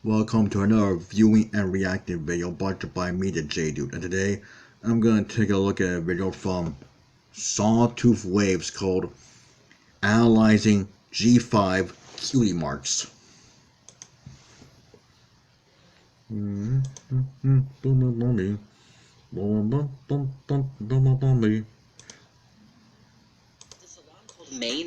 Welcome to another viewing and reacting video brought by me, the J-Dude, and today I'm going to take a look at a video from Sawtooth Waves called Analyzing G5 Cutie Marks. Main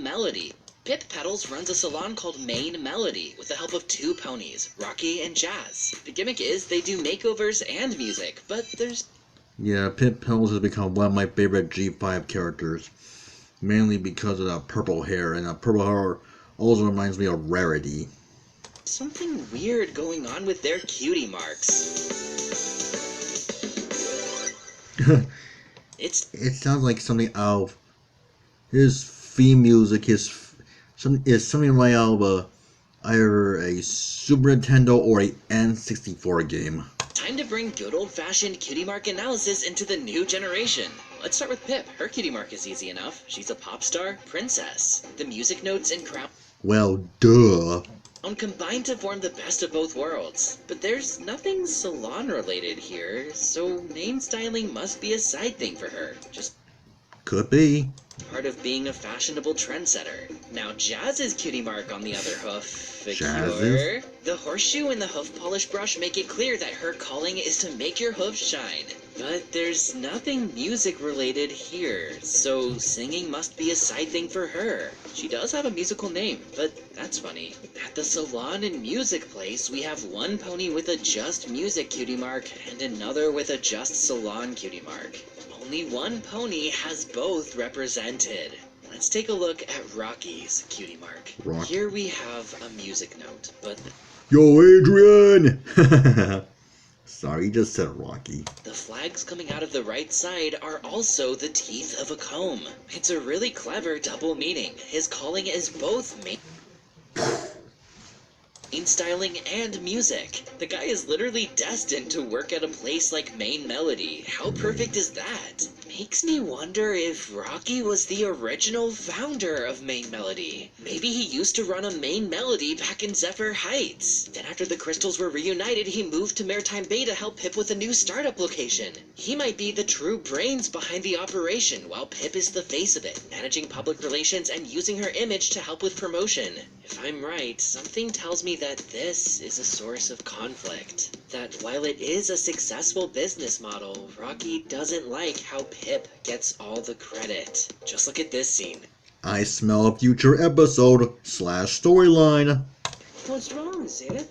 Melody. Pip Pedals runs a salon called Main Melody with the help of two ponies, Rocky and Jazz. The gimmick is they do makeovers and music, but there's... Yeah, Pip Pedals has become one of my favorite G5 characters, mainly because of that purple hair, and that purple hair also reminds me of Rarity. something weird going on with their cutie marks. It sounds like something out of his theme music is something right out of either a Super Nintendo or a N64 game. Time to bring good old-fashioned cutie mark analysis into the new generation. Let's start with Pip. Her cutie mark is easy enough. She's a pop star princess. The music notes and crown Well, duh. combine to form the best of both worlds. But there's nothing salon related here, so name styling must be a side thing for her. Just Could be. part of being a fashionable trendsetter. Now Jazz's cutie mark on the other hoof figure. The horseshoe and the hoof polish brush make it clear that her calling is to make your hooves shine. But there's nothing music related here, so singing must be a side thing for her. She does have a musical name, but that's funny. At the salon and music place, we have one pony with a just music cutie mark and another with a just salon cutie mark. Only one pony has both represented. Let's take a look at Rocky's cutie mark. Rocky. Here we have a music note, but Yo, Adrian! Sorry, you just said Rocky. the flags coming out of the right side are also the teeth of a comb. It's a really clever double meaning. His calling is both main styling and music. The guy is literally destined to work at a place like Main Melody. How perfect is that? Makes me wonder if Rocky was the original founder of Main Melody. Maybe he used to run a Main Melody back in Zephyr Heights. Then after the crystals were reunited, he moved to Maritime Bay to help Pip with a new startup location. He might be the true brains behind the operation, while Pip is the face of it, managing public relations and using her image to help with promotion. If I'm right, something tells me that this is a source of conflict. That while it is a successful business model, Rocky doesn't like how Pip gets all the credit. Just look at this scene. I smell a future episode / storyline. What's wrong, Zeta?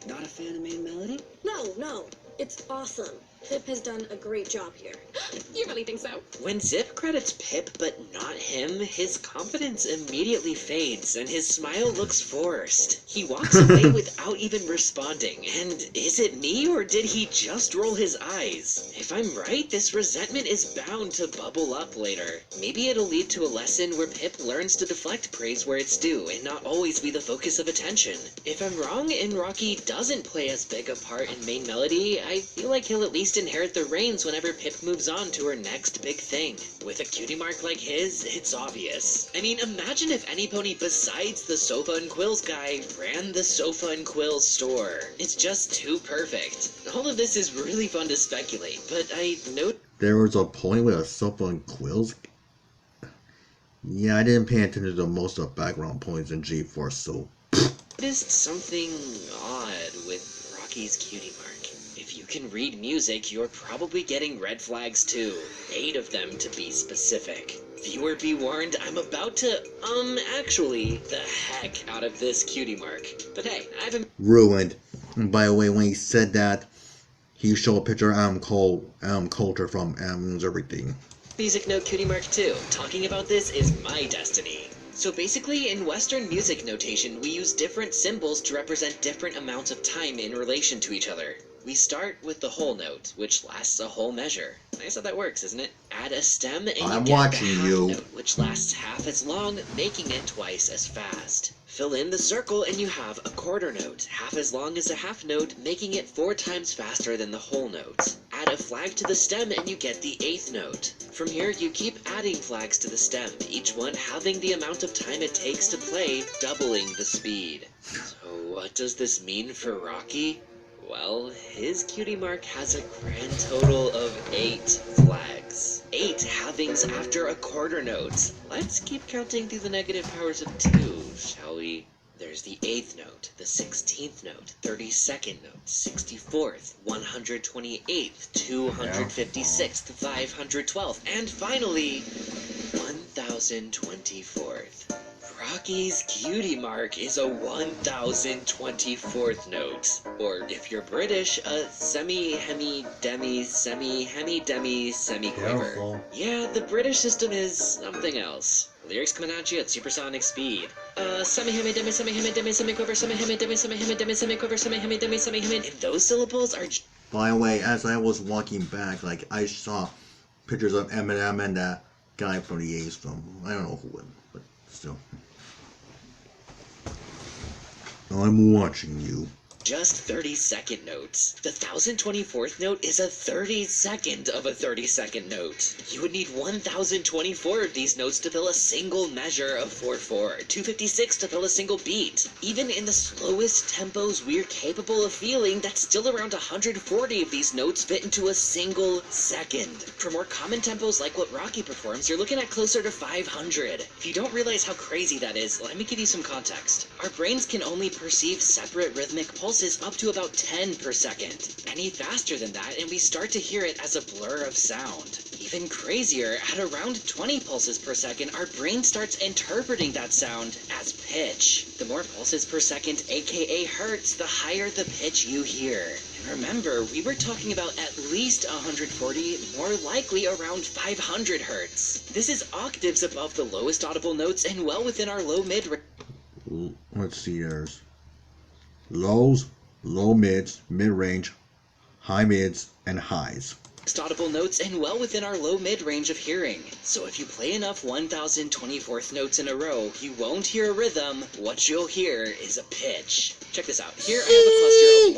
Not a fan of Main Melody? No, it's awesome. Pip has done a great job here. You really think so? When Zip credits Pip but not him, his confidence immediately fades and his smile looks forced. He walks away without even responding, and is it me or did he just roll his eyes? If I'm right, this resentment is bound to bubble up later. Maybe it'll lead to a lesson where Pip learns to deflect praise where it's due and not always be the focus of attention. If I'm wrong and Rocky doesn't play as big a part in Main Melody, I feel like he'll at least inherit the reins whenever Pip moves on to her next big thing. With a cutie mark like his, it's obvious. I mean, imagine if any pony besides the Sofa and Quills guy ran the Sofa and Quills store. It's just too perfect. All of this is really fun to speculate, but I note There was a pony with a sofa and quills. Yeah, I didn't pay attention to most of the background points in G4, so noticed something odd with Rocky's cutie mark. If you can read music, you're probably getting red flags too. 8 of them to be specific. Viewer be warned, I'm about to, actually, the heck out of this cutie mark. But hey, I haven't ruined. And by the way, when he said that, he showed a picture of Adam Coulter from Adam's Everything. music note cutie mark too. Talking about this is my destiny. So basically, in Western music notation, we use different symbols to represent different amounts of time in relation to each other. We start with the whole note, which lasts a whole measure. Nice how that works, isn't it? Add a stem and I'm you get watching the half you. note, which lasts half as long, making it twice as fast. Fill in the circle and you have a quarter note, half as long as a half note, making it 4 times faster than the whole note. Add a flag to the stem and you get the 8th note. From here, you keep adding flags to the stem, each one having the amount of time it takes to play, doubling the speed. So, what does this mean for Rocky? Well, his cutie mark has a grand total of 8 flags. 8 halvings after a quarter note. Let's keep counting through the negative powers of 2, shall we? There's the 8th note, the 16th note, 32nd note, 64th, 128th, 256th, 512th, and finally, 1024th. Rocky's cutie mark is a 1024th note. Or if you're British, a semi-quiver. Careful. Yeah, the British system is something else. Lyrics coming at you at supersonic speed. Semi-hemi, demi, semi-hemi, demi, semi-quiver, semi-hemi, demi, semi-hemi, demi, semi-quiver, semi-hemi, demi, semi-hemi. And those syllables are By the way, as I was walking back, like, I saw pictures of Eminem and that guy from the A's film. I don't know who, but still. I'm watching you. just 30-second notes. The 1024th note is a 32nd of a 30-second note. You would need 1024 of these notes to fill a single measure of 4/4, 256 to fill a single beat. Even in the slowest tempos we're capable of feeling, that's still around 140 of these notes fit into a single second. For more common tempos like what Rocky performs, you're looking at closer to 500. If you don't realize how crazy that is, let me give you some context. Our brains can only perceive separate rhythmic pulses up to about 10 per second. Any faster than that, and we start to hear it as a blur of sound. Even crazier, at around 20 pulses per second, our brain starts interpreting that sound as pitch. The more pulses per second, aka hertz, the higher the pitch you hear. And remember, we were talking about at least 140, more likely around 500 hertz. This is octaves above the lowest audible notes and well within our low-mid range. Let's see, there's lows, low mids, mid-range, high mids, and highs. Audible notes and well within our low-mid range of hearing. So if you play enough 1024th notes in a row, you won't hear a rhythm. What you'll hear is a pitch. Check this out. Here I have a cluster of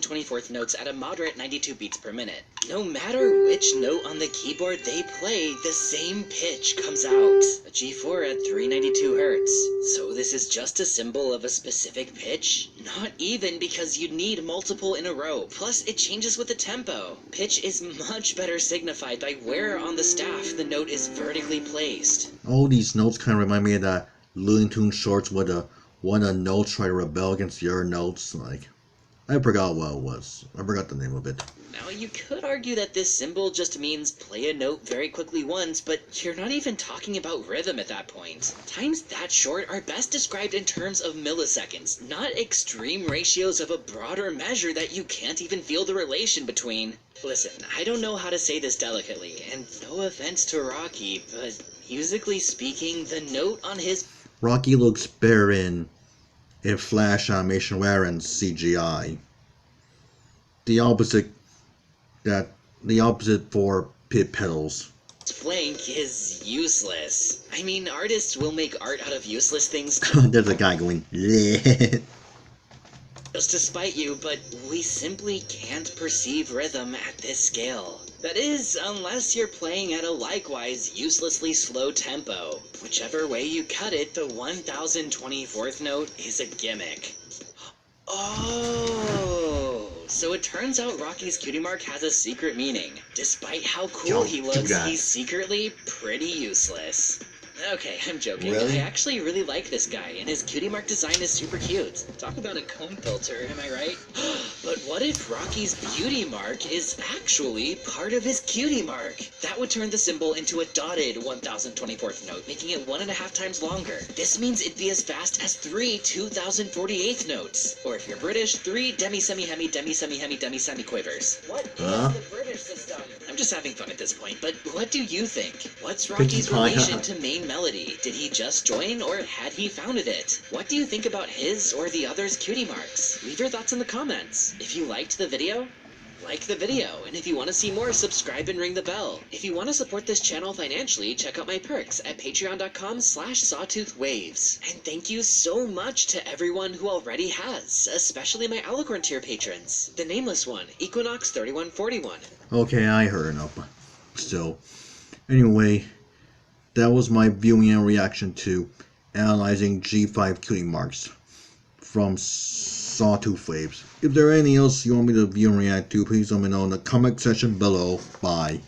1024th notes at a moderate 92 beats per minute. No matter which note on the keyboard they play, the same pitch comes out. A G4 at 392 hertz. So this is just a symbol of a specific pitch? Not even, because you'd need multiple in a row. Plus, it changes with the tempo. Pitch is much better signified by where on the staff the note is vertically placed. All these notes kind of remind me of that Looney Tunes shorts where the one of the notes try to rebel against the other notes. Like, I forgot what it was. I forgot the name of it. Now, you could argue that this symbol just means play a note very quickly once, but you're not even talking about rhythm at that point. Times that short are best described in terms of milliseconds, not extreme ratios of a broader measure that you can't even feel the relation between. Listen, I don't know how to say this delicately, and no offense to Rocky, but musically speaking, the note on his Rocky looks better in Flash animation rather than CGI. The opposite for pit pedals. flank is useless. I mean, artists will make art out of useless things There's a guy going, yeah. just to spite you, but we simply can't perceive rhythm at this scale. That is, unless you're playing at a likewise uselessly slow tempo. Whichever way you cut it, the 1024th note is a gimmick. Oh, so it turns out Rocky's cutie mark has a secret meaning. Despite how cool he looks, he's secretly pretty useless. Okay, I'm joking. Really? I actually really like this guy, and his cutie mark design is super cute. Talk about a comb filter, am I right? But what if Rocky's beauty mark is actually part of his cutie mark? That would turn the symbol into a dotted 1024th note, making it 1.5 times longer. This means it'd be as fast as 3 2048th notes. Or if you're British, 3 demi-semi-hemi demi-semi-hemi demi-semi-quivers. What is the British system? I'm just having fun at this point, but what do you think? What's Rocky's relation to main melody? Did he just join, or had he founded it? What do you think about his or the others' cutie marks? Leave your thoughts in the comments. If you liked the video, like the video, and if you want to see more, subscribe and ring the bell. If you want to support this channel financially, check out my perks at patreon.com/sawtoothwaves. And thank you so much to everyone who already has, especially my Alicorn tier patrons. The nameless one, Equinox3141. Okay, I heard enough. Still. Anyway, that was my viewing and reaction to analyzing G5 cutie marks from Sawtooth Waves. If there are anything else you want me to view and react to, please let me know in the comment section below. Bye.